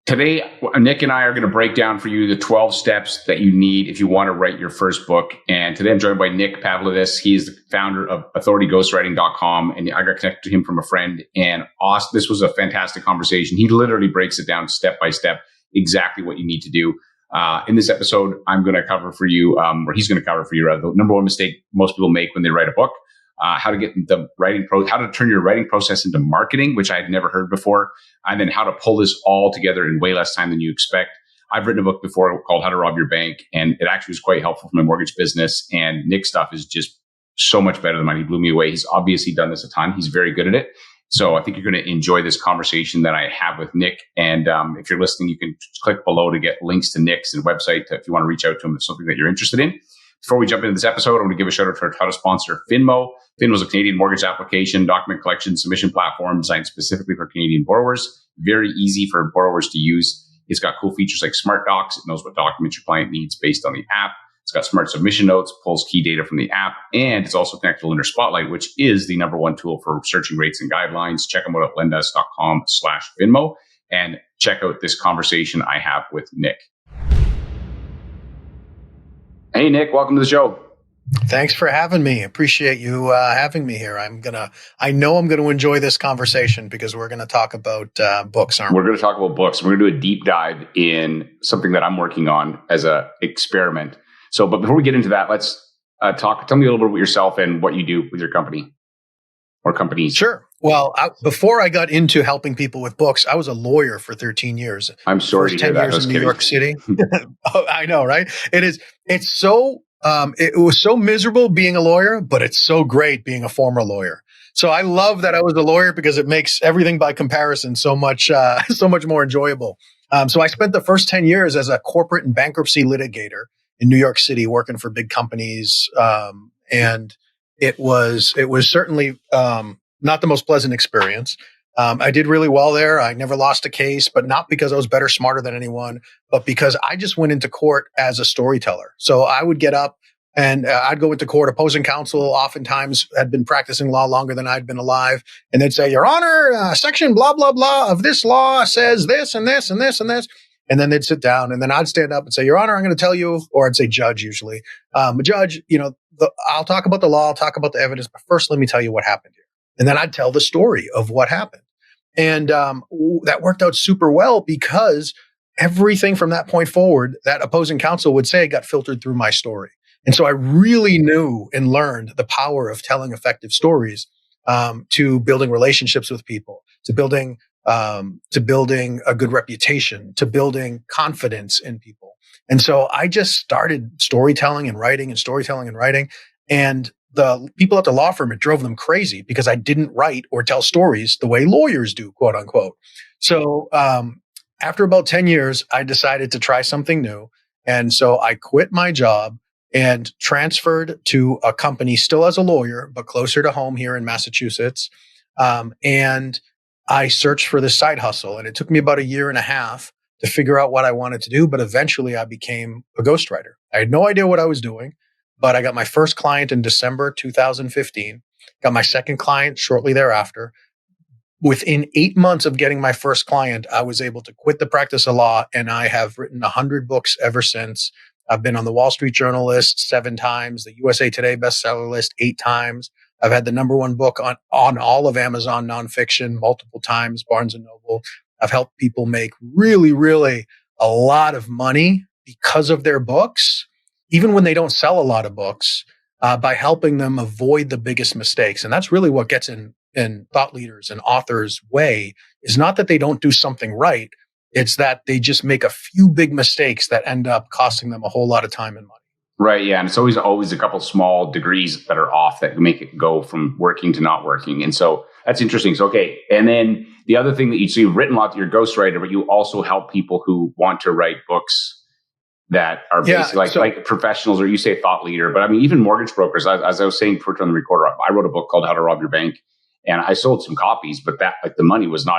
Today, Nick and I are going to break down for you the 12 steps that you need if you want to write your first book. And today I'm joined by Nick Pavlidis. He's the founder of authorityghostwriting.com. And I got connected to him from a friend. And this was a fantastic conversation. He literally breaks it down step by step, exactly what you need to do. In this episode, I'm going to cover for you, or he's going to cover for you, the number one mistake most people make when they write a book. How to get the how to turn your writing process into marketing, which I had never heard before, and then how to pull this all together in way less time than you expect. I've written a book before called How to Rob Your Bank, and it actually was quite helpful for my mortgage business. And Nick's stuff is just so much better than mine. He blew me away. He's obviously done this a ton. He's very good at it. So I think you're going to enjoy this conversation that I have with Nick. And if you're listening, you can click below to get links to Nick's and website if you want to reach out to him. If it's something that you're interested in. Before we jump into this episode, I want to give a shout out to our title sponsor, Finmo. Finmo is a Canadian mortgage application, document collection, submission platform designed specifically for Canadian borrowers. Very easy for borrowers to use. It's got cool features like Smart Docs. It knows what documents your client needs based on the app. It's got smart submission notes, pulls key data from the app, and it's also connected to Lender Spotlight, which is the number one tool for searching rates and guidelines. Check them out at lendas.com/Finmo and check out this conversation I have with Nick. Hey, Nick, welcome to the show. Thanks for having me. Appreciate you having me here. I know I'm going to enjoy this conversation because we're going to talk about books, aren't we? We're going to talk about books. We're going to do a deep dive in something that I'm working on as an experiment. So, but before we get into that, let's talk. Tell me a little bit about yourself and what you do with your company or companies. Sure. Well, before I got into helping people with books, I was a lawyer for 13 years. I'm sorry to hear that. 10 years in New York City. Oh, I know, right? It was so miserable being a lawyer, but it's so great being a former lawyer. So I love that I was a lawyer because it makes everything by comparison so much more enjoyable. So I spent the first 10 years as a corporate and bankruptcy litigator in New York City, working for big companies. And it was certainly not the most pleasant experience. I did really well there. I never lost a case, but not because I was better, smarter than anyone, but because I just went into court as a storyteller. So I would get up and I'd go into court. Opposing counsel oftentimes had been practicing law longer than I'd been alive. And they'd say, Your Honor, section blah, blah, blah of this law says this and this and this and this. And then they'd sit down and then I'd stand up and say, Your Honor, I'm going to tell you, or I'd say judge usually. Judge, I'll talk about the law, I'll talk about the evidence, but first let me tell you what happened here. And then I'd tell the story of what happened. And that worked out super well because everything from that point forward that opposing counsel would say got filtered through my story. And so I really knew and learned the power of telling effective stories to building relationships with people, to building a good reputation, to building confidence in people. And so I just started storytelling and writing and storytelling and writing. And the people at the law firm, it drove them crazy because I didn't write or tell stories the way lawyers do, quote unquote. So after about 10 years, I decided to try something new. And so I quit my job and transferred to a company still as a lawyer, but closer to home here in Massachusetts. And I searched for this side hustle. And it took me about 1.5 years to figure out what I wanted to do. But eventually I became a ghostwriter. I had no idea what I was doing. But I got my first client in December 2015, got my second client shortly thereafter. Within 8 months of getting my first client, I was able to quit the practice of law, and I have written 100 books ever since. I've been on the Wall Street Journal list 7 times, the USA Today bestseller list 8 times. I've had the number 1 book on all of Amazon nonfiction multiple times, Barnes & Noble. I've helped people make really, really a lot of money because of their books, even when they don't sell a lot of books, by helping them avoid the biggest mistakes. And that's really what gets in thought leaders and authors' way, is not that they don't do something right. It's that they just make a few big mistakes that end up costing them a whole lot of time and money. Right. Yeah. And it's always a couple small degrees that are off that make it go from working to not working. And so that's interesting. So, okay. And then the other thing that you've written lots, you're a ghostwriter, but you also help people who want to write books that are basically like professionals, or you say thought leader, but I mean, even mortgage brokers. As I was saying before on the recorder, I wrote a book called How to Rob Your Bank, and I sold some copies, but the money was in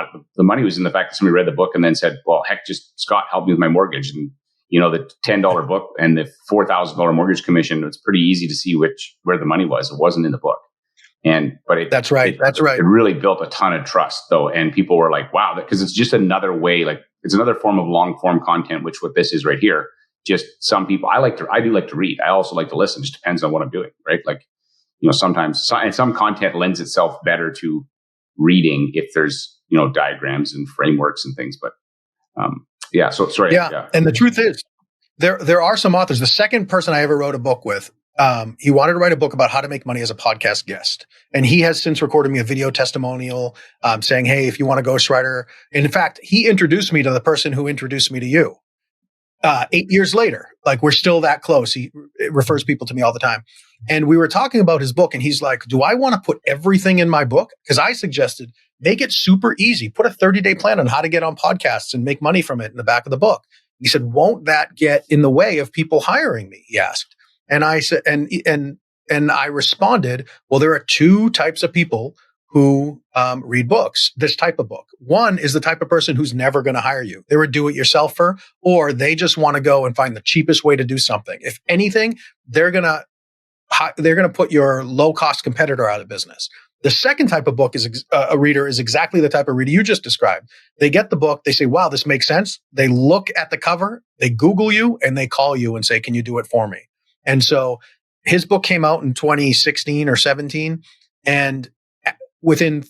the fact that somebody read the book and then said, well, heck, just Scott, help me with my mortgage. And the $10 book and the $4,000 mortgage commission, it's pretty easy to see where the money was. It wasn't in the book. That's right. It really built a ton of trust though. And people were like, wow, because it's just another way, like it's another form of long form content, which what this is right here. Just some people, I do like to read. I also like to listen. It just depends on what I'm doing, right? Like, sometimes some content lends itself better to reading if there's, diagrams and frameworks and things. But yeah, so sorry. Yeah. And the truth is, there are some authors. The second person I ever wrote a book with, he wanted to write a book about how to make money as a podcast guest. And he has since recorded me a video testimonial saying, hey, if you want a ghostwriter. And in fact, he introduced me to the person who introduced me to you. 8 years later, like we're still that close. He refers people to me all the time. And we were talking about his book and he's like, do I want to put everything in my book? Because I suggested make it super easy. Put a 30-day plan on how to get on podcasts and make money from it in the back of the book. He said, won't that get in the way of people hiring me? He asked. And I said, and I responded, well, there are two types of people who read books, this type of book. One is the type of person who's never going to hire you. They're a do-it-yourselfer, or they just want to go and find the cheapest way to do something. If anything, they're going to put your low-cost competitor out of business. The second type of book is a reader is exactly the type of reader you just described. They get the book, they say, wow, this makes sense. They look at the cover, they Google you, and they call you and say, can you do it for me? And so his book came out in 2016 or 17, and within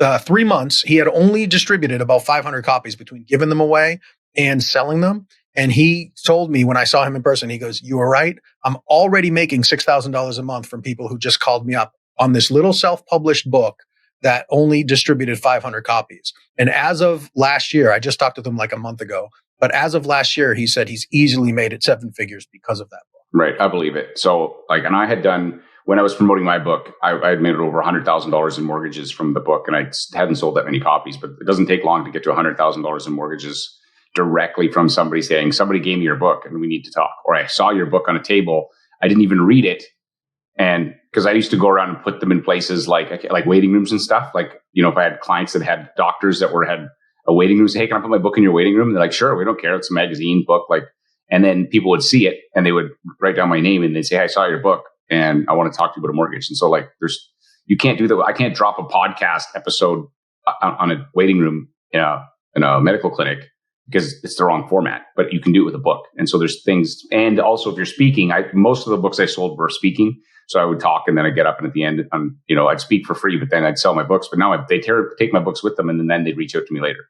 3 months, he had only distributed about 500 copies between giving them away and selling them. And he told me when I saw him in person, he goes, you were right. I'm already making $6,000 a month from people who just called me up on this little self-published book that only distributed 500 copies. And as of last year, I just talked to him like a month ago, but as of last year, he said he's easily made it 7 figures because of that book. Right. I believe it. So and I had done, when I was promoting my book, I had made over $100,000 in mortgages from the book, and I hadn't sold that many copies, but it doesn't take long to get to $100,000 in mortgages directly from somebody saying, somebody gave me your book and we need to talk. Or I saw your book on a table. I didn't even read it. And because I used to go around and put them in places like waiting rooms and stuff. Like, if I had clients that had doctors that had a waiting room, say, hey, can I put my book in your waiting room? And they're like, sure, we don't care. It's a magazine book. And then people would see it and they would write down my name and they'd say, hey, I saw your book and I want to talk to you about a mortgage. And so you can't do that. I can't drop a podcast episode on a waiting room in a medical clinic because it's the wrong format, but you can do it with a book. And so there's things. And also if you're speaking, most of the books I sold were speaking. So I would talk and then I'd get up and at the end, I'd speak for free, but then I'd sell my books. But now they take my books with them and then they'd reach out to me later.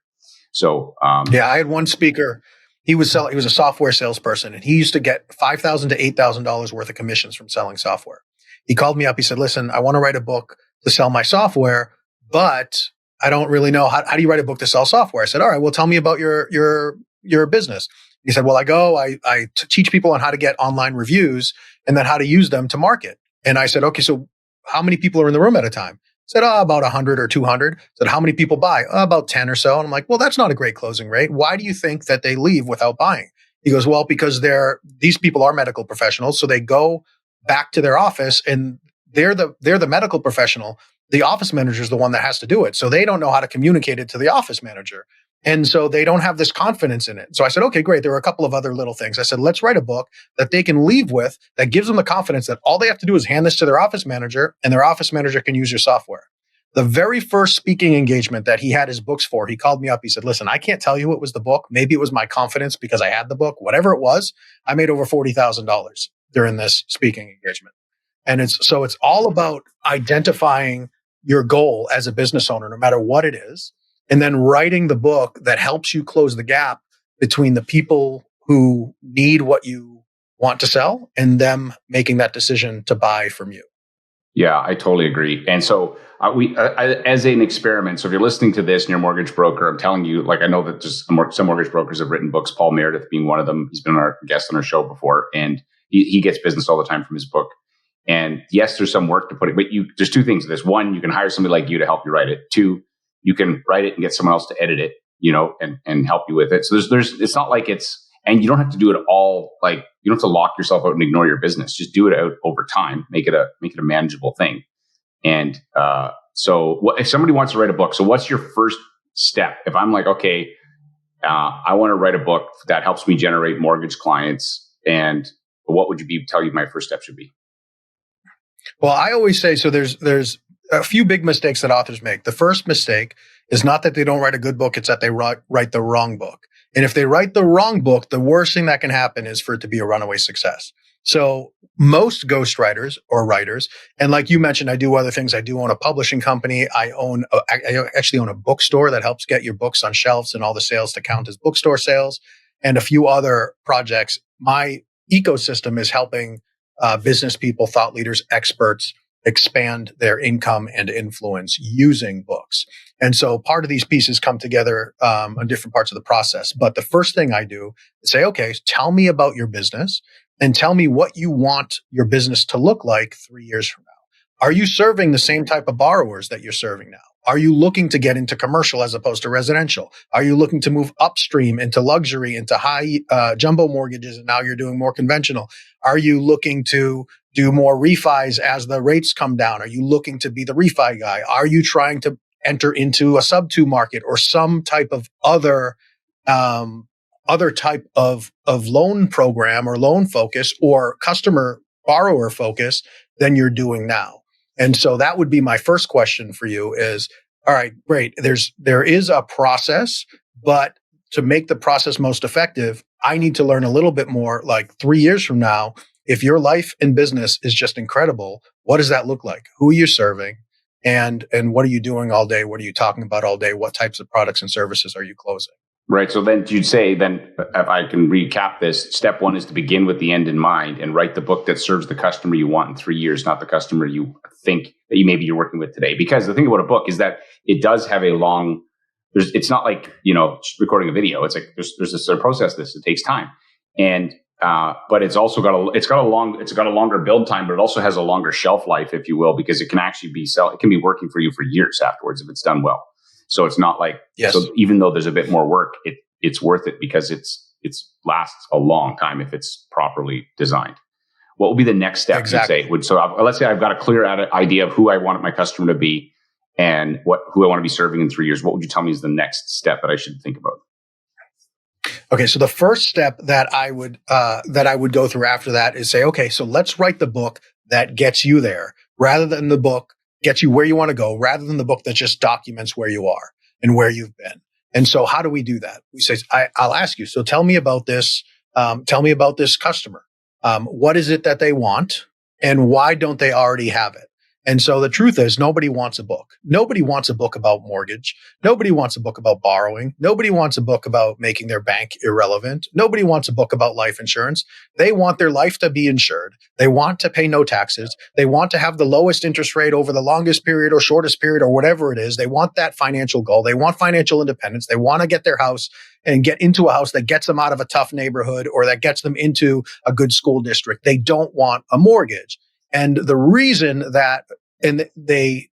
So, I had one speaker. He was a software salesperson, and he used to get $5,000 to $8,000 worth of commissions from selling software. He called me up. He said, listen, I want to write a book to sell my software, but I don't really know how do you write a book to sell software? I said, all right, well, tell me about your business. He said, well, I teach people on how to get online reviews and then how to use them to market. And I said, okay, so how many people are in the room at a time? He said, about 100 or 200. I said, how many people buy? About 10 or so. And I'm like, well, that's not a great closing rate. Why do you think that they leave without buying? He goes, well, because these people are medical professionals. So they go back to their office and they're the medical professional. The office manager is the one that has to do it. So they don't know how to communicate it to the office manager. And so they don't have this confidence in it. So I said, okay, great. There were a couple of other little things. I said, let's write a book that they can leave with that gives them the confidence that all they have to do is hand this to their office manager and their office manager can use your software. The very first speaking engagement that he had his books for, he called me up. He said, listen, I can't tell you it was the book. Maybe it was my confidence because I had the book. Whatever it was, I made over $40,000 during this speaking engagement. And it's all about identifying your goal as a business owner, no matter what it is, and then writing the book that helps you close the gap between the people who need what you want to sell and them making that decision to buy from you. Yeah, I totally agree. And so as an experiment, so if you're listening to this and you're a mortgage broker, I'm telling you, I know that just some mortgage brokers have written books, Paul Meredith being one of them. He's been our guest on our show before, and he gets business all the time from his book. And yes, there's some work to put it, but there's two things to this. One, you can hire somebody like you to help you write it. Two, you can write it and get someone else to edit it, and help you with it. So it's not like and you don't have to do it all. You don't have to lock yourself out and ignore your business. Just do it out over time. Make it a manageable thing. And so if somebody wants to write a book, so what's your first step? If I'm like, okay, I want to write a book that helps me generate mortgage clients, and what would you tell you my first step should be? Well, I always say, so there's a few big mistakes that authors make. The first mistake is not that they don't write a good book, it's that they write the wrong book. And if they write the wrong book, the worst thing that can happen is for it to be a runaway success. So most ghostwriters or writers, and like you mentioned, I do other things. I do own a publishing company. I actually own a bookstore that helps get your books on shelves and all the sales to count as bookstore sales, and a few other projects. My ecosystem is helping business people, thought leaders, experts expand their income and influence using books. And so part of these pieces come together on different parts of the process. But the first thing I do is say, okay, tell me about your business and tell me what you want your business to look like 3 years from now. Are you serving the same type of borrowers that you're serving now? Are you looking to get into commercial as opposed to residential? Are you looking to move upstream into luxury, into high jumbo mortgages, and now you're doing more conventional? Are you looking to do more refis as the rates come down? Are you looking to be the refi guy? Are you trying to enter into a sub-2 market or some type of other type of loan program or loan focus or customer borrower focus than you're doing now? And so that would be my first question for you is, all right, great. There is a process, but to make the process most effective, I need to learn a little bit more. Like 3 years from now, if your life and business is just incredible, what does that look like? Who are you serving? And what are you doing all day? What are you talking about all day? What types of products and services are you closing? Right. So then you'd say, then if I can recap this, step one is to begin with the end in mind and write the book that serves the customer you want in 3 years, not the customer you think that you're working with today. Because the thing about a book is that it does have it's not like, recording a video. It's like, there's a process. It takes time. And, but it's also got a longer build time, but it also has a longer shelf life, if you will, because it can actually it can be working for you for years afterwards if it's done well. So it's not like, yes. So even though there's a bit more work, it's worth it because it's lasts a long time if it's properly designed. What would be the next step? Exactly. You'd say? Let's say I've got a clear idea of who I want my customer to be and who I want to be serving in 3 years. What would you tell me is the next step that I should think about? Okay, so the first step that I would go through after that is say, okay, so let's write the book that gets you there, rather than the book gets you where you want to go, rather than the book that just documents where you are and where you've been. And so how do we do that? We say, I'll ask you, so tell me about this. Tell me about this customer. What is it that they want and why don't they already have it? And so the truth is nobody wants a book. Nobody wants a book about mortgage. Nobody wants a book about borrowing. Nobody wants a book about making their bank irrelevant. Nobody wants a book about life insurance. They want their life to be insured. They want to pay no taxes. They want to have the lowest interest rate over the longest period or shortest period or whatever it is. They want that financial goal. They want financial independence. They want to get their house and get into a house that gets them out of a tough neighborhood or that gets them into a good school district. They don't want a mortgage. And the reason that they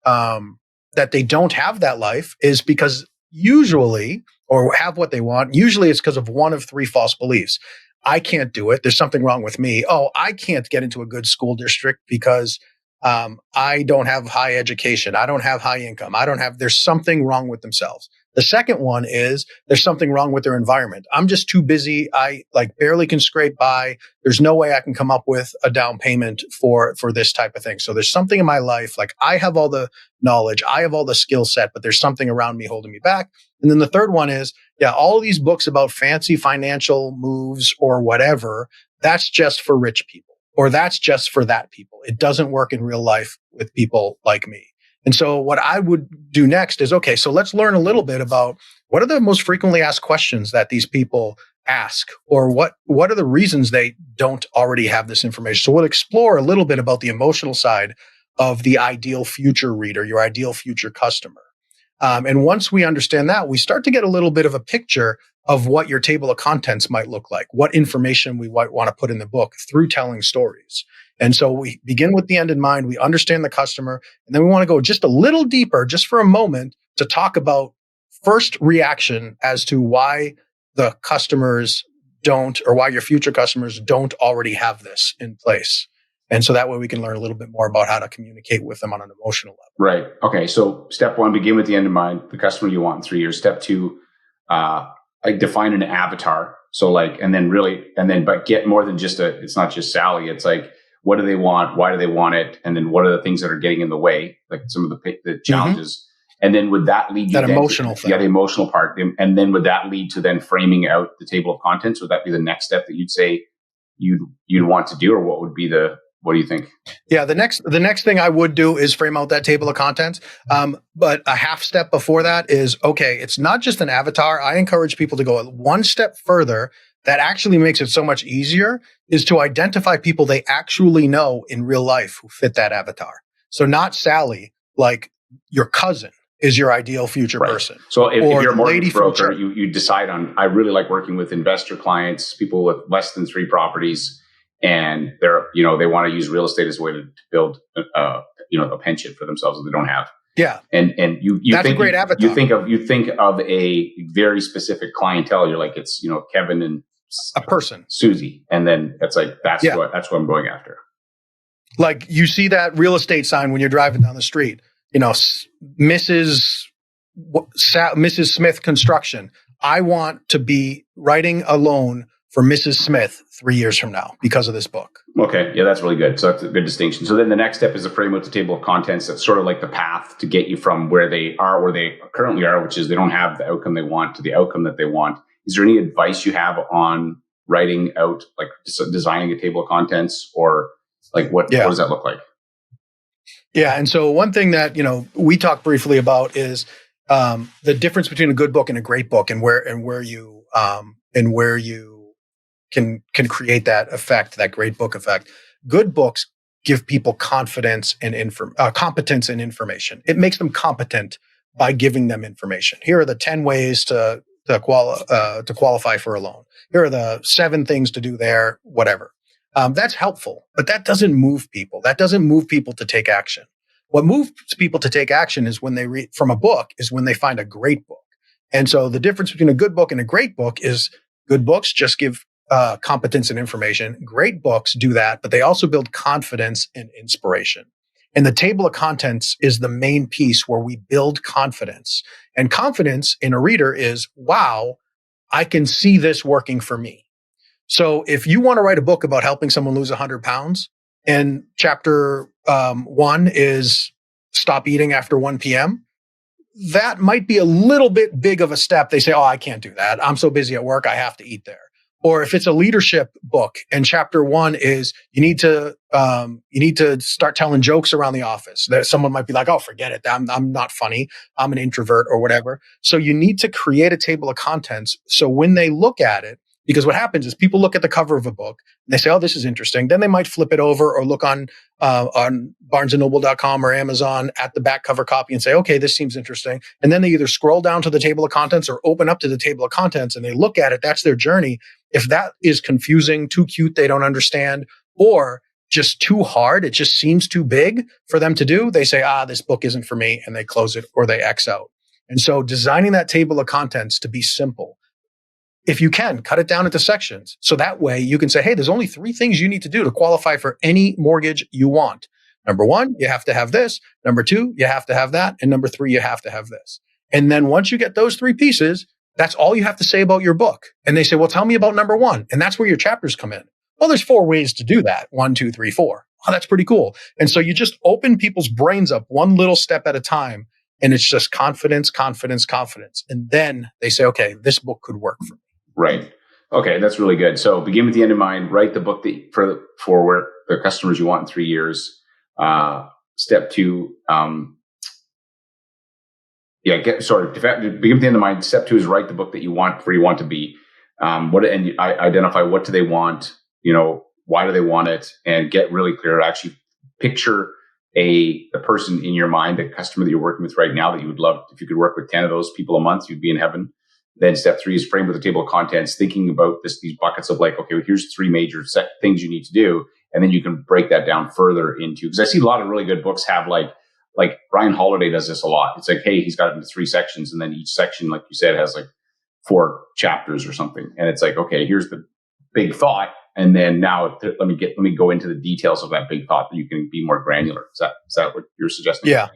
don't have that life is because usually, or have what they want, usually it's because of one of three false beliefs. I can't do it. There's something wrong with me. Oh, I can't get into a good school district because I don't have high education. I don't have high income. There's something wrong with themselves. The second one is there's something wrong with their environment. I'm just too busy. I barely can scrape by. There's no way I can come up with a down payment for this type of thing. So there's something in my life, like I have all the knowledge, I have all the skill set, but there's something around me holding me back. And then the third one is, all of these books about fancy financial moves or whatever, that's just for rich people, or that's just for that people. It doesn't work in real life with people like me. And so what I would do next is, okay, so let's learn a little bit about what are the most frequently asked questions that these people ask, or what are the reasons they don't already have this information. So we'll explore a little bit about the emotional side of the ideal future reader, your ideal future customer. And once we understand that, we start to get a little bit of a picture of what your table of contents might look like, what information we might want to put in the book through telling stories. And so we begin with the end in mind. We understand the customer, and then we want to go just a little deeper, just for a moment, to talk about first reaction as to why the customers don't, or why your future customers don't already have this in place. And so that way we can learn a little bit more about how to communicate with them on an emotional level. Right. Okay. So step one, begin with the end in mind, the customer you want in 3 years. Step two, define an avatar. So but get more than just it's not just Sally. It's like, what do they want? Why do they want it? And then what are the things that are getting in the way? Like some of the challenges. And then would that lead you that emotional thing? Yeah, the emotional part. And then would that lead to then framing out the table of contents? Would that be the next step that you'd say you'd want to do, or what do you think? Yeah, the next thing I would do is frame out that table of contents. But a half step before that is, okay, it's not just an avatar. I encourage people to go one step further. That actually makes it so much easier, is to identify people they actually know in real life who fit that avatar. So not Sally, like your cousin is your ideal future person. So if you're a mortgage broker, you decide on, I really like working with investor clients, people with less than 3 properties, and they want to use real estate as a way to build a pension for themselves that they don't have. Yeah. And you that's think a great avatar. You think of a very specific clientele. You're like, it's Kevin and a person, Susie, and then that's what I'm going after. Like you see that real estate sign when you're driving down the street, Mrs. Smith Construction. I want to be writing a loan for Mrs. Smith 3 years from now because of this book. Okay. Yeah, that's really good. So that's a good distinction. So then the next step is to frame out the table of contents. That's sort of like the path to get you from where they currently are, which is they don't have the outcome they want, to the outcome that they want. Is there any advice you have on writing out, like designing a table of contents, or like what does that look like? Yeah. And so one thing that, we talked briefly about is the difference between a good book and a great book, and where you can create that effect, that great book effect. Good books give people confidence and competence and information. It makes them competent by giving them information. Here are the 10 ways to qualify for a loan. Here are the 7 things to do there, whatever. That's helpful, but that doesn't move people. That doesn't move people to take action. What moves people to take action is when they read from a book, is when they find a great book. And so the difference between a good book and a great book is good books just give competence and information. Great books do that, but they also build confidence and inspiration. And the table of contents is the main piece where we build confidence. And confidence in a reader is, wow, I can see this working for me. So if you want to write a book about helping someone lose 100 pounds, and chapter 1 is stop eating after 1 p.m., that might be a little bit big of a step. They say, oh, I can't do that. I'm so busy at work. I have to eat there. Or if it's a leadership book and chapter 1 is you need to start telling jokes around the office, that someone might be like, oh, forget it. I'm not funny. I'm an introvert or whatever. So you need to create a table of contents. So when they look at it, because what happens is people look at the cover of a book and they say, oh, this is interesting. Then they might flip it over or look on barnesandnoble.com or Amazon at the back cover copy and say, okay, this seems interesting. And then they either scroll down to the table of contents or open up to the table of contents and they look at it. That's their journey. If that is confusing, too cute, they don't understand, or just too hard, it just seems too big for them to do, they say, this book isn't for me, and they close it or they X out. And so designing that table of contents to be simple. If you can, cut it down into sections. So that way you can say, hey, there's only 3 things you need to do to qualify for any mortgage you want. Number 1, you have to have this. Number 2, you have to have that. And number 3, you have to have this. And then once you get those 3 pieces, that's all you have to say about your book. And they say, well, tell me about number 1. And that's where your chapters come in. Well, there's 4 ways to do that. 1, 2, 3, 4. Oh, that's pretty cool. And so you just open people's brains up one little step at a time. And it's just confidence, confidence, confidence. And then they say, okay, this book could work for me. Right. Okay. That's really good. So begin with the end in mind, write the book for where the customers you want in 3 years. Step 2, begin with the end in mind. Step 2 is write the book that you want, where you want to be. Identify what do they want, why do they want it, and get really clear. Actually picture the person in your mind, the customer that you're working with right now that you would love. If you could work with 10 of those people a month, you'd be in heaven. Then step 3 is frame with a table of contents, thinking about these buckets of like, okay, well, here's 3 major things you need to do. And then you can break that down further into, because I see a lot of really good books have like Ryan Holiday does this a lot. It's like, hey, he's got it into 3 sections. And then each section, like you said, has like 4 chapters or something. And it's like, okay, here's the big thought. And then now let me go into the details of that big thought that you can be more granular. Is that what you're suggesting? Yeah.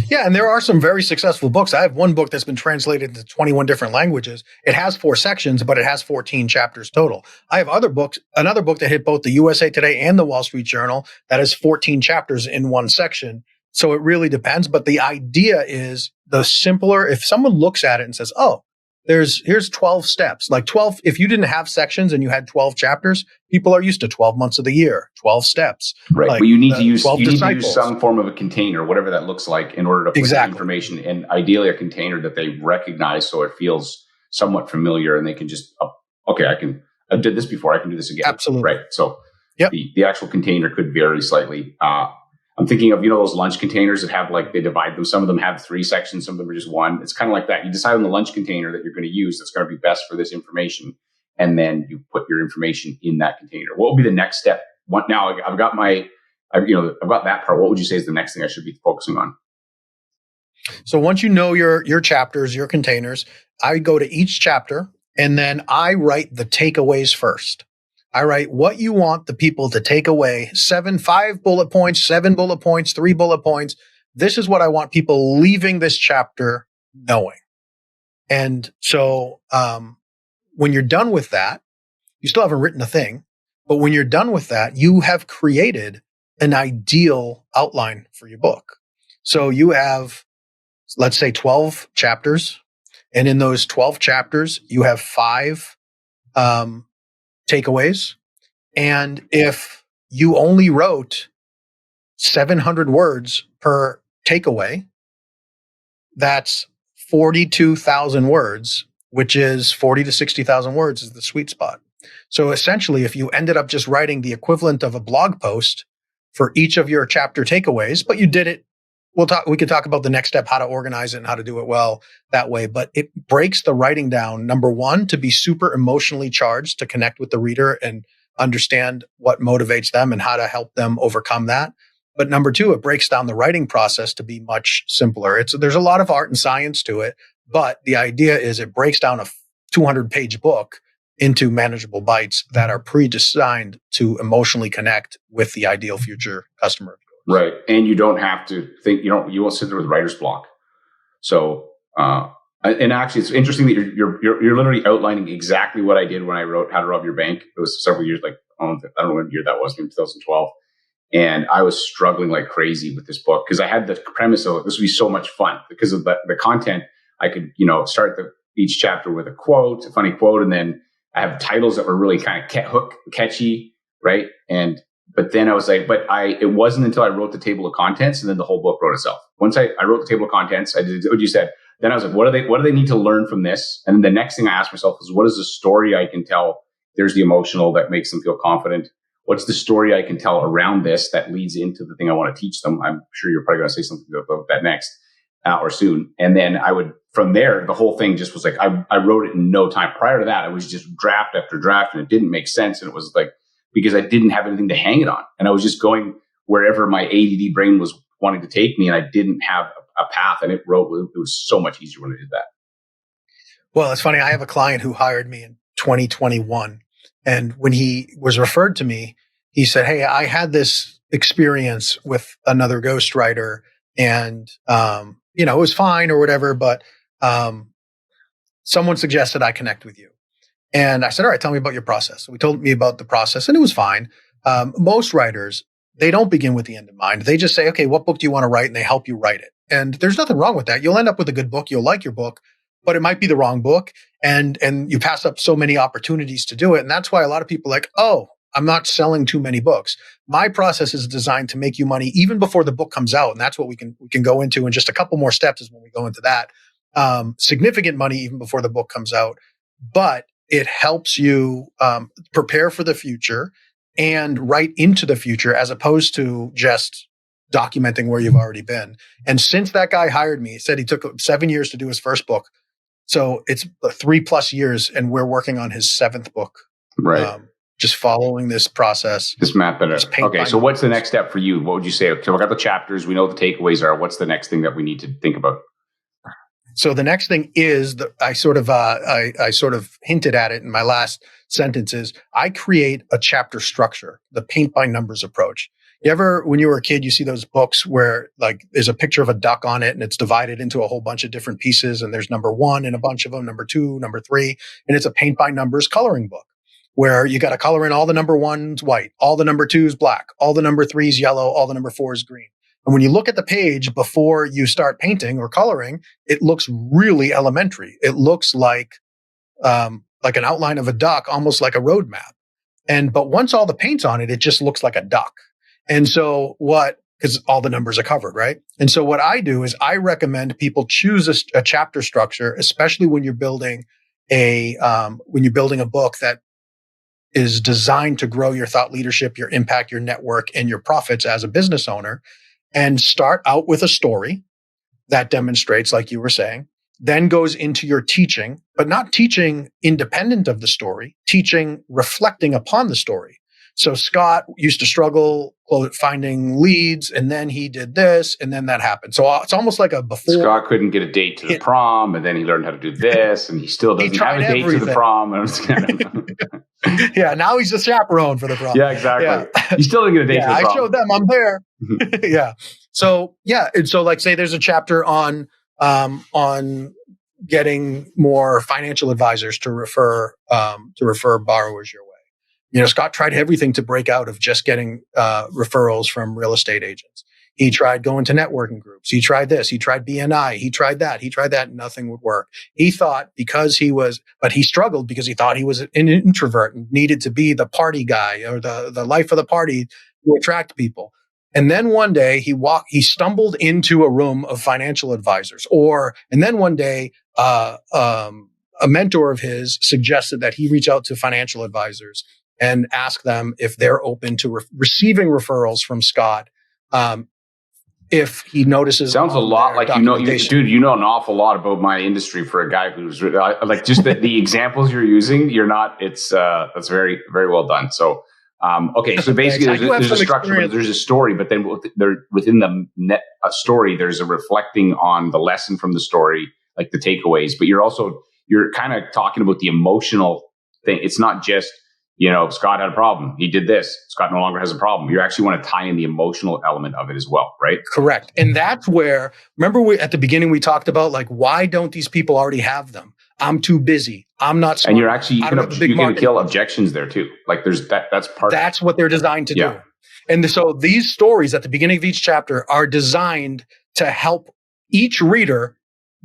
Yeah. And there are some very successful books. I have one book that's been translated into 21 different languages. It has 4 sections, but it has 14 chapters total. I have another book that hit both the USA Today and the Wall Street Journal that has 14 chapters in one section. So it really depends. But the idea is the simpler, if someone looks at it and says, oh, here's 12 steps, like 12, if you didn't have sections and you had 12 chapters, people are used to 12 months of the year, 12 steps. Right. Like but you need to use 12 disciples. some form of a container, whatever that looks like, in order to put the information, and ideally a container that they recognize so it feels somewhat familiar and they can just, okay, I did this before, I can do this again. Absolutely. Right. So the actual container could vary slightly. I'm thinking of, those lunch containers that have, like, they divide them. Some of them have 3 sections. Some of them are just 1. It's kind of like that. You decide on the lunch container that you're going to use that's going to be best for this information. And then you put your information in that container. What will be the next step? Now I've got that part. What would you say is the next thing I should be focusing on? So once you know your chapters, your containers, I go to each chapter and then I write the takeaways first. I write what you want the people to take away. 5 bullet points, 7 bullet points, 3 bullet points. This is what I want people leaving this chapter knowing. And so, when you're done with that, you still haven't written a thing, but when you're done with that, you have created an ideal outline for your book. So you have, let's say, 12 chapters. And in those 12 chapters, you have 5, takeaways. And if you only wrote 700 words per takeaway, that's 42,000 words, which is 40 to 60,000 words is the sweet spot. So essentially, if you ended up just writing the equivalent of a blog post for each of your chapter takeaways, but you did it, we could talk about the next step, how to organize it and how to do it well that way. But it breaks the writing down, number one, to be super emotionally charged, to connect with the reader and understand what motivates them and how to help them overcome that. But number two, it breaks down the writing process to be much simpler. There's a lot of art and science to it, but the idea is it breaks down a 200-page book into manageable bites that are pre-designed to emotionally connect with the ideal future customer. Right. And you don't have to think, you won't sit there with writer's block. So, and actually it's interesting that you're literally outlining exactly what I did when I wrote How to Rob Your Bank. It was several years, like, I don't know what year that was, maybe 2012. And I was struggling like crazy with this book because I had the premise of this would be so much fun because of the content. I could, start each chapter with a funny quote, and then I have titles that were really kind of catchy, right? But then I was like, it wasn't until I wrote the table of contents and then the whole book wrote itself. Once I wrote the table of contents, I did what you said. Then I was like, what do they need to learn from this? And then the next thing I asked myself was, what is the story I can tell? There's the emotional that makes them feel confident. What's the story I can tell around this that leads into the thing I want to teach them? I'm sure you're probably going to say something about that next or soon. And then from there, the whole thing just was like, I wrote it in no time. Prior to that, I was just draft after draft and it didn't make sense. And it was like, because I didn't have anything to hang it on. And I was just going wherever my ADD brain was wanting to take me. And I didn't have a path, and it was so much easier when I did that. Well, it's funny. I have a client who hired me in 2021. And when he was referred to me, he said, hey, I had this experience with another ghostwriter and, it was fine or whatever, but, someone suggested I connect with you. And I said, all right, tell me about your process. So he told me about the process and it was fine. Most writers, they don't begin with the end in mind. They just say, okay, what book do you want to write? And they help you write it. And there's nothing wrong with that. You'll end up with a good book. You'll like your book, but it might be the wrong book. And you pass up so many opportunities to do it. And that's why a lot of people are like, oh, I'm not selling too many books. My process is designed to make you money even before the book comes out. And that's what we can go into in just a couple more steps is when we go into that. Significant money even before the book comes out. But it helps you prepare for the future and write into the future as opposed to just documenting where you've already been. And since that guy hired me, he said he took 7 years to do his first book. So it's 3+ years and we're working on his 7th book. Right. Just following this process. Just map it out. Okay. So what's the next step for you? What would you say? So we got the chapters. We know what the takeaways are. What's the next thing that we need to think about? So the next thing is I sort of hinted at it in my last sentences. I create a chapter structure, the paint by numbers approach. You ever, when you were a kid, you see those books where like there's a picture of a duck on it and it's divided into a whole bunch of different pieces and there's number 1 in a bunch of them, number 2, number 3, and it's a paint by numbers coloring book where you got to color in all the number 1s white, all the number 2s black, all the number 3s yellow, all the number 4s green. And when you look at the page before you start painting or coloring, it looks really elementary. It looks like an outline of a duck, almost like a road map. But once all the paint's on it, it just looks like a duck. And so because all the numbers are covered, right? And so what I do is I recommend people choose a chapter structure, especially when you're building a book that is designed to grow your thought leadership, your impact, your network, and your profits as a business owner, and start out with a story that demonstrates, like you were saying, then goes into your teaching, but not teaching independent of the story, teaching reflecting upon the story. So Scott used to struggle finding leads, and then he did this, and then that happened. So it's almost like a before. Scott couldn't get a date to the prom, and then he learned how to do this, and he still doesn't have a date to the prom. Yeah, now he's a chaperone for the prom. Yeah, exactly. Yeah. He still didn't get a date to the prom. I showed them I'm there. Yeah. So and so like say there's a chapter on getting more financial advisors to refer borrowers your way. Scott tried everything to break out of just getting referrals from real estate agents. He tried going to networking groups. He tried this. He tried BNI. He tried that. Nothing would work. He thought but he struggled because he thought he was an introvert and needed to be the party guy or the life of the party to attract people. And then one day he stumbled into a room of financial advisors and then one day, a mentor of his suggested that he reach out to financial advisors and ask them if they're open to receiving referrals from Scott. If he notices, sounds a lot like you know an awful lot about my industry for a guy who's like just the examples you're using. That's very, very well done. So, okay, so basically there's a structure, but there's a story, but then within the story, there's a reflecting on the lesson from the story, like the takeaways. But you're kind of talking about the emotional thing. It's not just Scott had a problem. He did this. Scott no longer has a problem. You actually want to tie in the emotional element of it as well, right? Correct. And that's where, remember at the beginning we talked about, like, why don't these people already have them? I'm too busy. I'm not smart. And you're actually, you can kill objections there too. Like that's what they're designed to do. And so these stories at the beginning of each chapter are designed to help each reader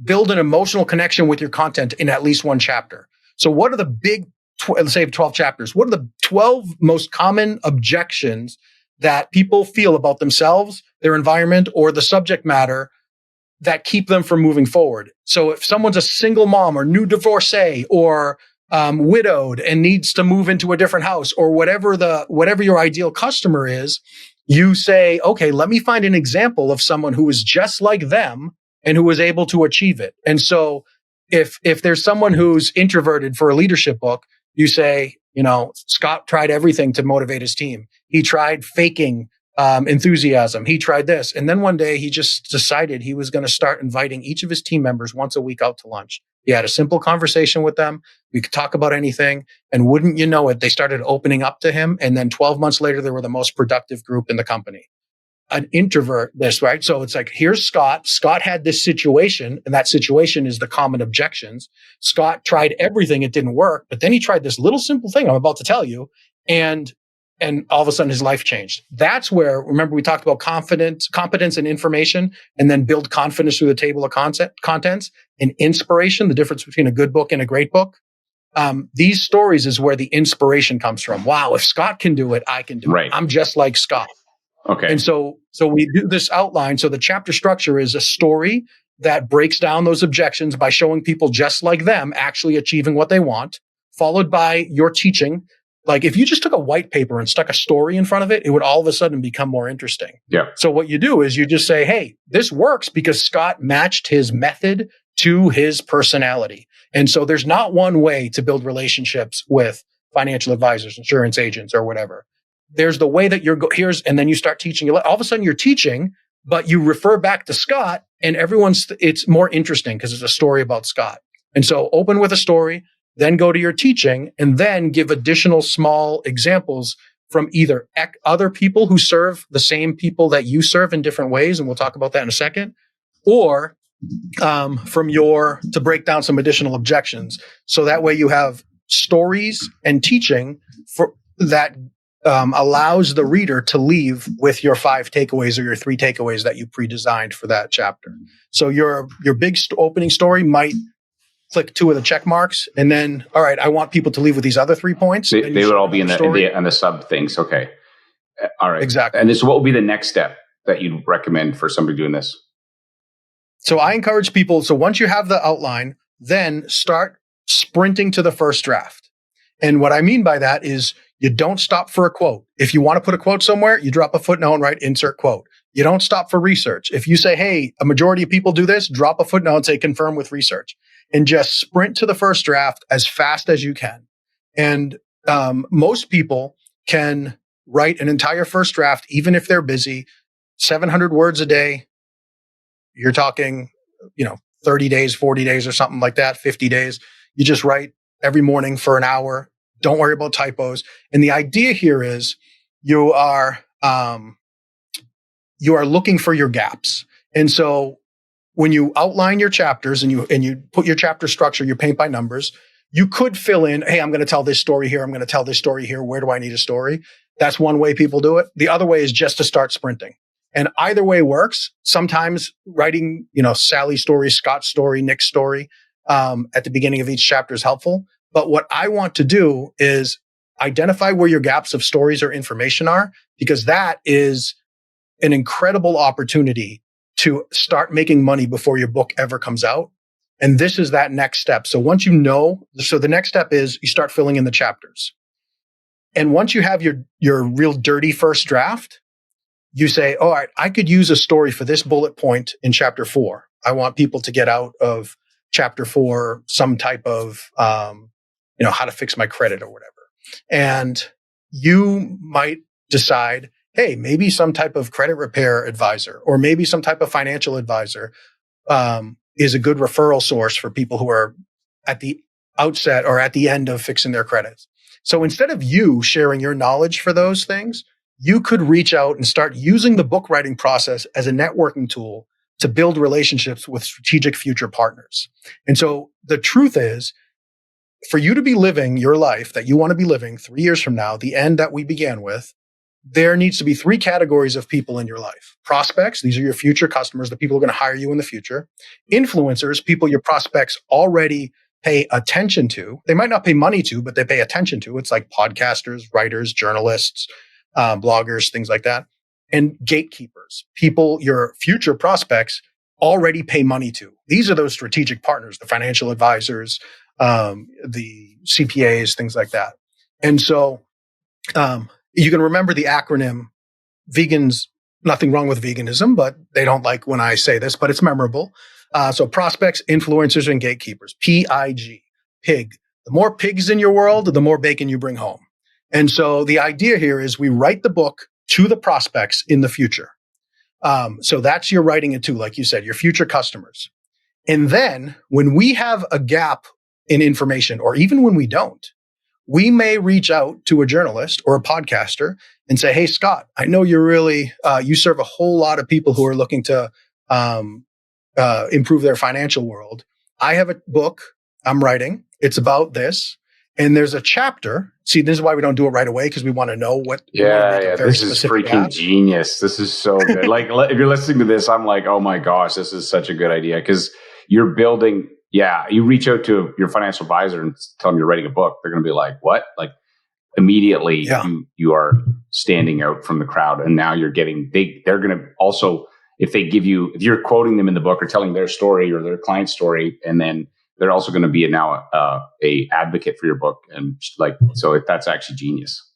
build an emotional connection with your content in at least one chapter. So what are the big, let's say 12 chapters, what are the 12 most common objections that people feel about themselves, their environment, or the subject matter that keep them from moving forward? So if someone's a single mom or new divorcee or widowed and needs to move into a different house, or whatever your ideal customer is, you say, okay, let me find an example of someone who is just like them and who was able to achieve it. And so if there's someone who's introverted for a leadership book, you say, Scott tried everything to motivate his team. He tried faking enthusiasm. He tried this. And then one day he just decided he was going to start inviting each of his team members once a week out to lunch. He had a simple conversation with them. We could talk about anything. And wouldn't you know it, they started opening up to him. And then 12 months later, they were the most productive group in the company. An introvert, right? So it's like, here's Scott. Scott had this situation, and that situation is the common objections. Scott tried everything. It didn't work. But then he tried this little simple thing I'm about to tell you. And all of a sudden his life changed. That's where, remember we talked about competence and information, and then build confidence through the table of contents and inspiration, the difference between a good book and a great book. These stories is where the inspiration comes from. Wow, if Scott can do it, I can do it. I'm just like Scott. Okay. And so we do this outline. So the chapter structure is a story that breaks down those objections by showing people just like them actually achieving what they want, followed by your teaching. Like if you just took a white paper and stuck a story in front of it, it would all of a sudden become more interesting. Yeah. So what you do is you just say, hey, this works because Scott matched his method to his personality. And so there's not one way to build relationships with financial advisors, insurance agents, or whatever. There's the way that and then you start teaching. All of a sudden you're teaching, but you refer back to Scott, and it's more interesting because it's a story about Scott. And so open with a story, then go to your teaching, and then give additional small examples from either other people who serve the same people that you serve in different ways. And we'll talk about that in a second, or to break down some additional objections. So that way you have stories and teaching that allows the reader to leave with your 5 takeaways or your 3 takeaways that you pre-designed for that chapter. So your big opening story might click 2 of the check marks, and then, all right, I want people to leave with these other 3 points. They would all be in the sub things. Okay. All right. Exactly. And so what would be the next step that you'd recommend for somebody doing this? So I encourage people, so once you have the outline, then start sprinting to the first draft. And what I mean by that is you don't stop for a quote. If you want to put a quote somewhere, you drop a footnote and write insert quote. You don't stop for research. If you say, hey, a majority of people do this, drop a footnote and say confirm with research. And just sprint to the first draft as fast as you can. And most people can write an entire first draft, even if they're busy, 700 words a day. You're talking, 30 days, 40 days or something like that, 50 days. You just write every morning for an hour. Don't worry about typos. And the idea here is you are looking for your gaps. And so when you outline your chapters and you put your chapter structure, you paint by numbers, you could fill in, hey, I'm going to tell this story here. I'm going to tell this story here. Where do I need a story? That's one way people do it. The other way is just to start sprinting. And either way works. Sometimes writing, Sally's story, Scott's story, Nick's story, at the beginning of each chapter is helpful. But what I want to do is identify where your gaps of stories or information are, because that is an incredible opportunity to start making money before your book ever comes out. And this is that next step. So once so the next step is you start filling in the chapters. And once you have your real dirty first draft, you say, all right, I could use a story for this bullet point in chapter 4. I want people to get out of chapter 4 some type of, how to fix my credit or whatever. And you might decide, hey, maybe some type of credit repair advisor or maybe some type of financial advisor is a good referral source for people who are at the outset or at the end of fixing their credits. So instead of you sharing your knowledge for those things, you could reach out and start using the book writing process as a networking tool to build relationships with strategic future partners. And so the truth is, for you to be living your life that you want to be living 3 years from now, the end that we began with, there needs to be 3 categories of people in your life. Prospects, these are your future customers, the people who are going to hire you in the future. Influencers, people your prospects already pay attention to. They might not pay money to, but they pay attention to. It's like podcasters, writers, journalists, bloggers, things like that. And gatekeepers, people your future prospects already pay money to. These are those strategic partners, the financial advisors, the CPAs, things like that. And so you can remember the acronym vegans, nothing wrong with veganism, but they don't like when I say this, but it's memorable. So prospects, influencers, and gatekeepers, PIG, pig. The more pigs in your world, the more bacon you bring home. And so the idea here is we write the book to the prospects in the future. So that's your writing it to, like you said, your future customers. And then when we have a gap in information, or even when we don't, we may reach out to a journalist or a podcaster and say, hey, Scott, I know you're really, you serve a whole lot of people who are looking to improve their financial world. I have a book I'm writing. It's about this. And there's a chapter. See, this is why we don't do it right away, because we want to know what. Yeah. This is freaking genius. This is so good. Like, if you're listening to this, I'm like, oh my gosh, this is such a good idea, because you're building. Yeah, you reach out to your financial advisor and tell them you're writing a book. They're going to be like, what? Like, immediately you are standing out from the crowd, and now you're getting. They're going to also, if you're quoting them in the book or telling their story or their client story, and then they're also going to be now a advocate for your book, and that's actually genius.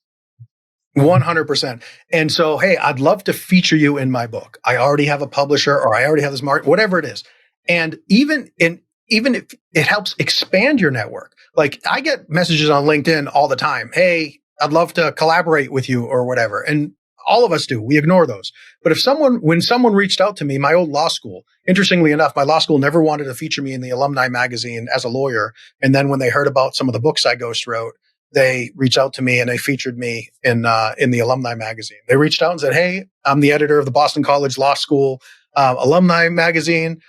100%. And so, hey, I'd love to feature you in my book. I already have a publisher, or I already have this market, whatever it is. And even if it helps expand your network, like I get messages on LinkedIn all the time. Hey, I'd love to collaborate with you or whatever. And all of us do. We ignore those. But when someone reached out to me, my old law school, interestingly enough, my law school never wanted to feature me in the alumni magazine as a lawyer. And then when they heard about some of the books I ghost wrote, they reached out to me and they featured me in the alumni magazine. They reached out and said, hey, I'm the editor of the Boston College Law School alumni magazine.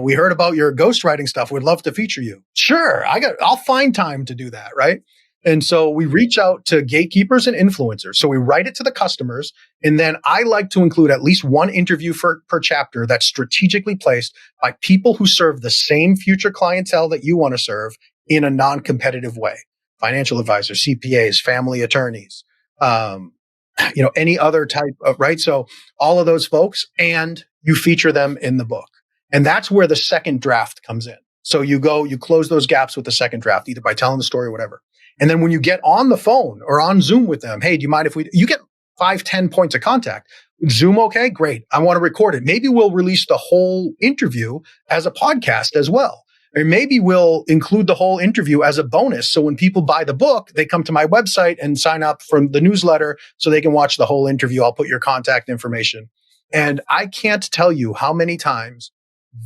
We heard about your ghostwriting stuff. We'd love to feature you. Sure. I'll find time to do that. Right. And so we reach out to gatekeepers and influencers. So we write it to the customers. And then I like to include at least one interview per chapter that's strategically placed by people who serve the same future clientele that you want to serve in a non-competitive way. Financial advisors, CPAs, family attorneys, any other type of, right? So all of those folks, and you feature them in the book. And that's where the second draft comes in. So you close those gaps with the second draft, either by telling the story or whatever. And then when you get on the phone or on Zoom with them, hey, do you mind if you get 5-10 points of contact? Zoom, okay, great. I want to record it. Maybe we'll release the whole interview as a podcast as well. Or maybe we'll include the whole interview as a bonus. So when people buy the book, they come to my website and sign up for the newsletter so they can watch the whole interview. I'll put your contact information. And I can't tell you how many times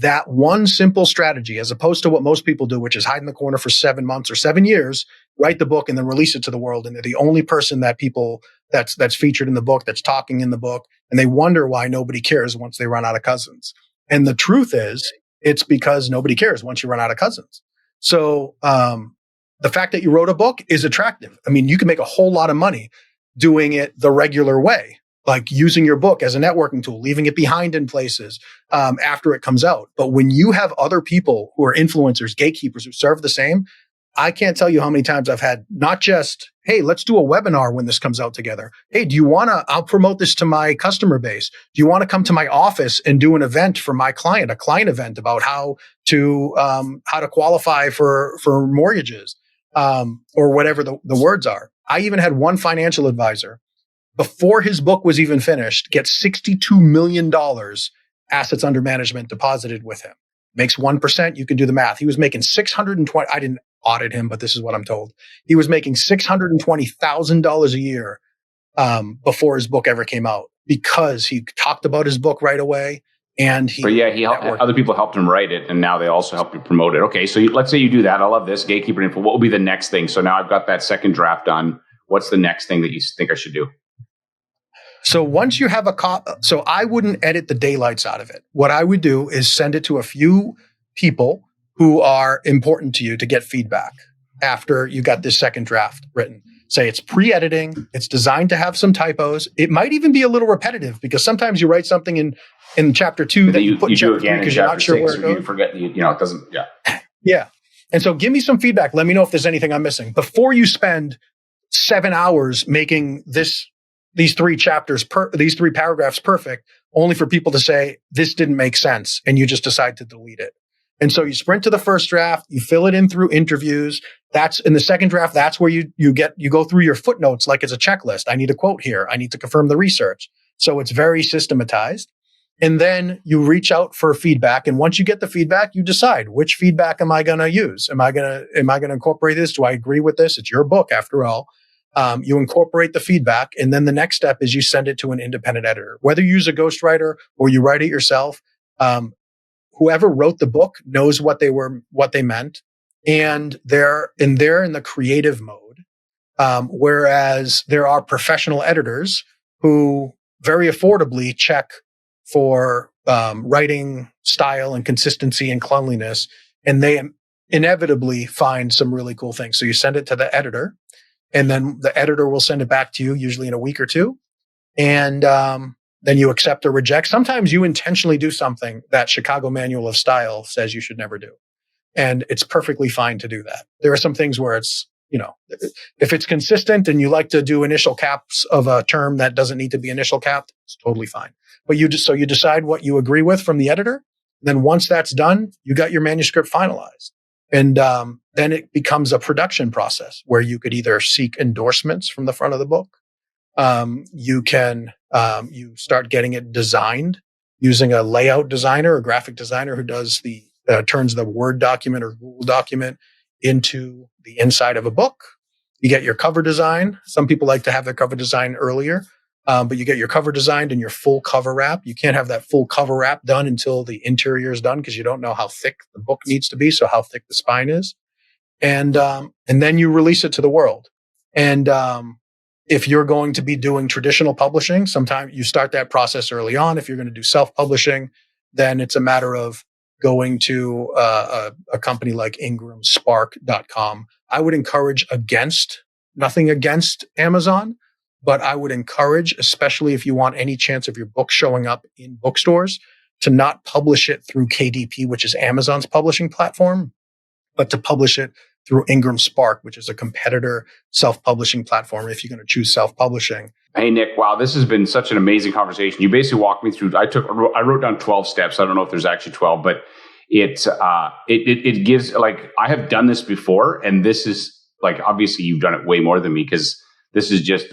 that one simple strategy, as opposed to what most people do, which is hide in the corner for 7 months or 7 years, write the book and then release it to the world. And they're the only person that's featured in the book, that's talking in the book. And they wonder why nobody cares once they run out of cousins. And the truth is, it's because nobody cares once you run out of cousins. So, the fact that you wrote a book is attractive. I mean, you can make a whole lot of money doing it the regular way, like using your book as a networking tool, leaving it behind in places after it comes out. But when you have other people who are influencers, gatekeepers who serve the same, I can't tell you how many times I've had not just, hey, let's do a webinar when this comes out together. Hey, I'll promote this to my customer base. Do you want to come to my office and do an event for my client, a client event about how to qualify for mortgages, or whatever the words are. I even had one financial advisor, before his book was even finished, get $62 million assets under management deposited with him. Makes 1%. You can do the math. He was making 620. I didn't audit him, but this is what I'm told. He was making $620,000 a year before his book ever came out, because he talked about his book right away. And other people helped him write it, and now they also help you promote it. Okay, so let's say you do that. I love this gatekeeper info. What will be the next thing? So now I've got that second draft done. What's the next thing that you think I should do? So once you have so I wouldn't edit the daylights out of it. What I would do is send it to a few people who are important to you to get feedback after you got this second draft written. Say it's pre-editing. It's designed to have some typos. It might even be a little repetitive, because sometimes you write something in chapter 2 that you put in chapter 3 because you're not sure where it goes. You forget, it doesn't, yeah. Yeah. And so give me some feedback. Let me know if there's anything I'm missing before you spend 7 hours making these three paragraphs perfect, only for people to say, this didn't make sense, and you just decide to delete it. And so you sprint to the first draft, you fill it in through interviews. That's in the second draft. That's where you go through your footnotes like it's a checklist. I need a quote here. I need to confirm the research. So it's very systematized. And then you reach out for feedback. And once you get the feedback, you decide, which feedback am I going to use? Am I going to incorporate this? Do I agree with this? It's your book after all. You incorporate the feedback. And then the next step is you send it to an independent editor, whether you use a ghostwriter or you write it yourself. Whoever wrote the book knows what they meant. And they're in the creative mode. Whereas there are professional editors who very affordably check for writing style and consistency and cleanliness, and they inevitably find some really cool things. So you send it to the editor, and then the editor will send it back to you, usually in a week or two. And then you accept or reject. Sometimes you intentionally do something that Chicago Manual of Style says you should never do. And it's perfectly fine to do that. There are some things where it's, if it's consistent and you like to do initial caps of a term that doesn't need to be initial capped, it's totally fine. But you decide what you agree with from the editor. Then once that's done, you got your manuscript finalized. And then it becomes a production process where you could either seek endorsements from the front of the book. You start getting it designed using a layout designer, a graphic designer who does turns the Word document or Google document into the inside of a book. You get your cover design. Some people like to have their cover design earlier, but you get your cover designed and your full cover wrap. You can't have that full cover wrap done until the interior is done, because you don't know how thick the book needs to be, so how thick the spine is. And then you release it to the world. And if you're going to be doing traditional publishing, sometimes you start that process early on. If you're going to do self-publishing, then it's a matter of going to a company like ingramspark.com. I would encourage against Nothing against Amazon, but I would encourage, especially if you want any chance of your book showing up in bookstores, to not publish it through KDP, which is Amazon's publishing platform, but to publish it through Ingram Spark, which is a competitor self-publishing platform if you're going to choose self-publishing. Hey, Nick, wow, this has been such an amazing conversation. You basically walked me through, I wrote down 12 steps. I don't know if there's actually 12, but it gives, like, I have done this before, and this is like, obviously you've done it way more than me, because this is just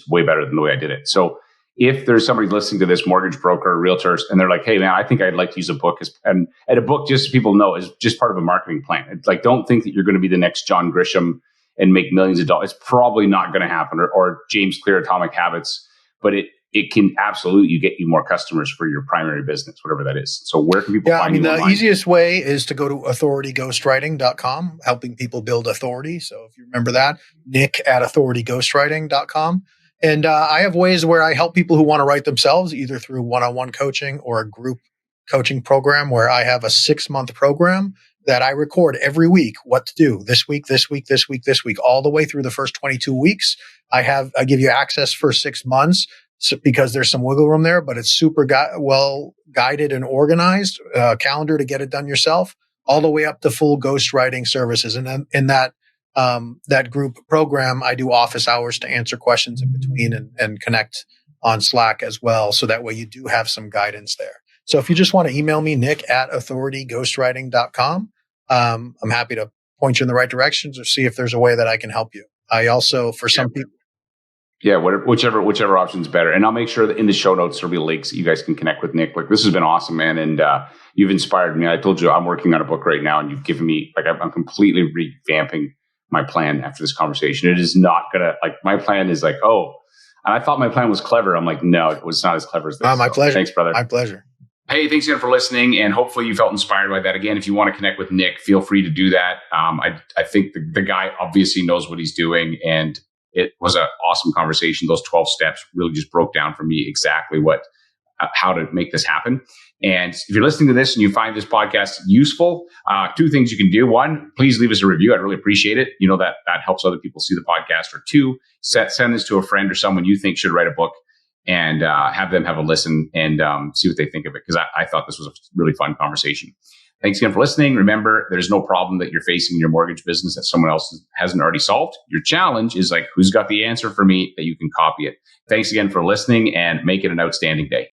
way better than the way I did it. So if there's somebody listening to this, mortgage broker, realtors, and they're like, hey man, I think I'd like to use a book, and a book, just so people know, is just part of a marketing plan. It's like, don't think that you're going to be the next John Grisham and make millions of dollars. It's probably not going to happen, or James Clear, Atomic Habits, but it can absolutely get you more customers for your primary business, whatever that is. So where can people find you the online? easiest way is to go to authorityghostwriting.com, helping people build authority. So if you remember that, Nick at authorityghostwriting.com. And I have ways where I help people who want to write themselves, either through one-on-one coaching or a group coaching program, where I have a 6-month program that I record every week what to do this week, all the way through the first 22 weeks. I give you access for 6 months, because there's some wiggle room there, but it's super well guided and organized, calendar to get it done yourself, all the way up to full ghostwriting services. And then in that group program, I do office hours to answer questions in between and connect on Slack as well. So that way you do have some guidance there. So if you just want to email me, Nick at authorityghostwriting.com, I'm happy to point you in the right directions or see if there's a way that I can help you. I also, for some people, yeah, whichever option's better. And I'll make sure that in the show notes there'll be links that you guys can connect with Nick. Like, this has been awesome, man. And you've inspired me. I told you I'm working on a book right now, and you've given me, like, I'm completely revamping my plan after this conversation. It is not gonna, like, my plan is like, oh, and I thought my plan was clever. I'm like, no, it was not as clever as this. My pleasure. Thanks, brother. My pleasure. Hey, thanks again for listening, and hopefully you felt inspired by that. Again, if you want to connect with Nick, feel free to do that. I think the guy obviously knows what he's doing, and it was an awesome conversation. Those 12 steps really just broke down for me exactly how to make this happen. And if you're listening to this and you find this podcast useful, 2 things you can do. 1, please leave us a review. I'd really appreciate it. You know, that helps other people see the podcast. Or 2, send this to a friend or someone you think should write a book, and have them have a listen and see what they think of it. Because I thought this was a really fun conversation. Thanks again for listening. Remember, there's no problem that you're facing in your mortgage business that someone else hasn't already solved. Your challenge is, like, who's got the answer for me that you can copy it. Thanks again for listening, and make it an outstanding day.